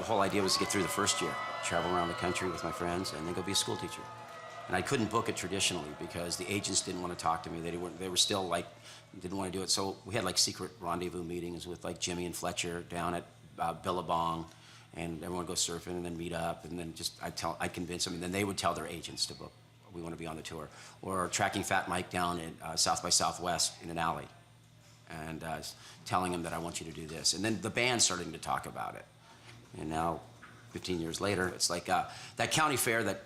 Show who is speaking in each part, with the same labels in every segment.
Speaker 1: The whole idea was to get through the first year, travel around the country with my friends, and then go be a school teacher. And I couldn't book it traditionally because the agents didn't want to talk to me. They were still like, didn't want to do it. So we had like secret rendezvous meetings with like Jimmy and Fletcher down at Billabong, and everyone would go surfing and then meet up, and then just I'd convince them, and then they would tell their agents to book. We want to be on the tour. Or tracking Fat Mike down at South by Southwest in an alley, and telling him that I want you to do this. And then the band's starting to talk about it. And now, 15 years later, it's like that county fair that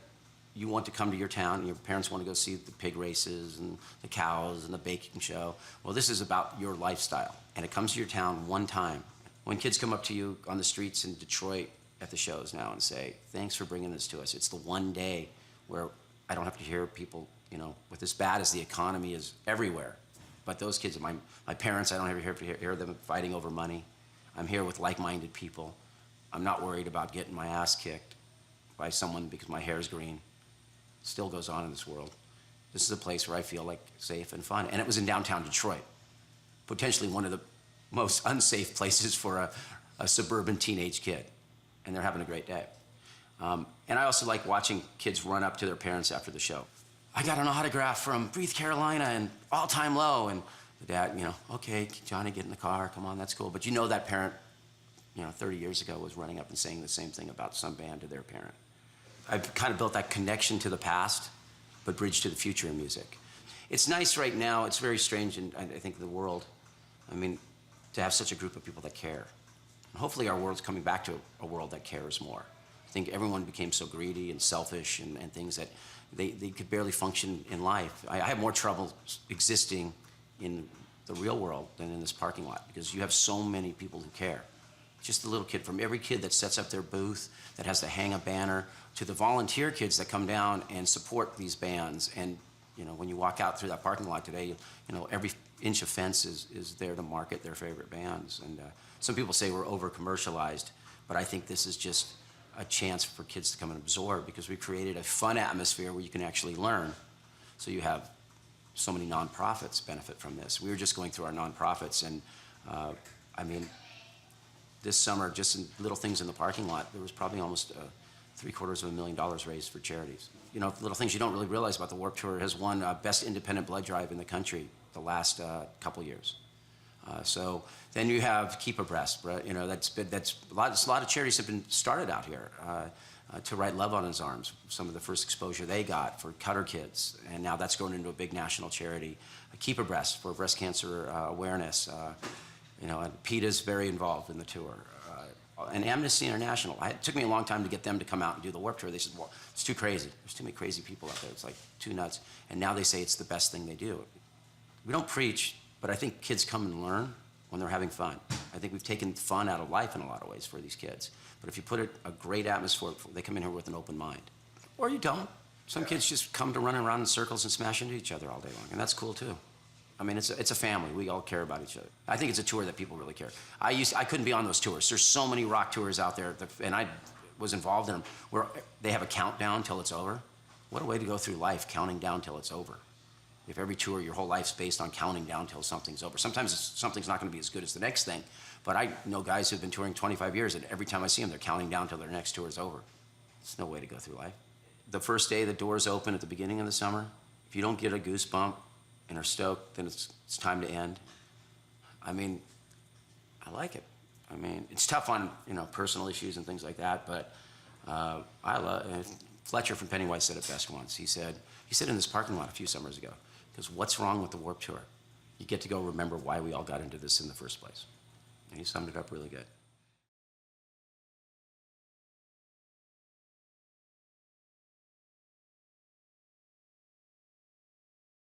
Speaker 1: you want to come to your town, and your parents want to go see the pig races and the cows and the baking show. Well, this is about your lifestyle, and it comes to your town one time. When kids come up to you on the streets in Detroit at the shows now and say, thanks for bringing this to us. It's the one day where I don't have to hear people, you know, with as bad as the economy is everywhere. But those kids, my parents, I don't ever hear them fighting over money. I'm here with like-minded people. I'm not worried about getting my ass kicked by someone because my hair's green. It still goes on in this world. This is a place where I feel like safe and fun. And it was in downtown Detroit, potentially one of the most unsafe places for a suburban teenage kid. And they're having a great day. And I also like watching kids run up to their parents after the show. I got an autograph from Breathe Carolina and All Time Low. And the dad, you know, okay, Johnny, get in the car, come on, that's cool. But you know that parent, you know, 30 years ago was running up and saying the same thing about some band to their parent. I've kind of built that connection to the past, but bridge to the future in music. It's nice right now, it's very strange in, I think, the world, I mean, to have such a group of people that care. And hopefully our world's coming back to a world that cares more. I think everyone became so greedy and selfish and things that they could barely function in life. I have more trouble existing in the real world than in this parking lot because you have so many people who care. Just the little kid, from every kid that sets up their booth, that has to hang a banner, to the volunteer kids that come down and support these bands. And you know, when you walk out through that parking lot today, you know, every inch of fence is there to market their favorite bands. And some people say we're over-commercialized, but I think this is just a chance for kids to come and absorb because we created a fun atmosphere where you can actually learn. So you have so many nonprofits benefit from this. We were just going through our nonprofits, and I mean, this summer, just in little things in the parking lot, there was probably almost $750,000 raised for charities. You know, little things you don't really realize about the Warped Tour. Has won Best Independent Blood Drive in the country the last couple years. So then you have Keep Abreast, right? You know, that's a lot of charities have been started out here to write Love on His Arms. Some of the first exposure they got for Cutter Kids, and now that's grown into a big national charity. Keep Abreast for breast cancer awareness. You know, and PETA's very involved in the tour. And Amnesty International. It took me a long time to get them to come out and do the Warped Tour. They said, well, it's too crazy. There's too many crazy people out there. It's like too nuts. And now they say it's the best thing they do. We don't preach, but I think kids come and learn when they're having fun. I think we've taken fun out of life in a lot of ways for these kids. But if you put a great atmosphere, they come in here with an open mind. Or you don't. Some kids just come to run around in circles and smash into each other all day long, and that's cool too. I mean, it's a family. We all care about each other. I think it's a tour that people really care. I couldn't be on those tours. There's so many rock tours out there, and I was involved in them, where they have a countdown till it's over. What a way to go through life, counting down till it's over. If every tour, your whole life's based on counting down till something's over. Sometimes something's not going to be as good as the next thing, but I know guys who've been touring 25 years, and every time I see them, they're counting down till their next tour is over. It's no way to go through life. The first day the doors open at the beginning of the summer, if you don't get a goosebump and are stoked, then it's time to end. I mean, I like it. I mean, it's tough on, you know, personal issues and things like that, but I love, Fletcher from Pennywise said it best once. He said in this parking lot a few summers ago, because what's wrong with the Warped Tour? You get to go remember why we all got into this in the first place. And he summed it up really good.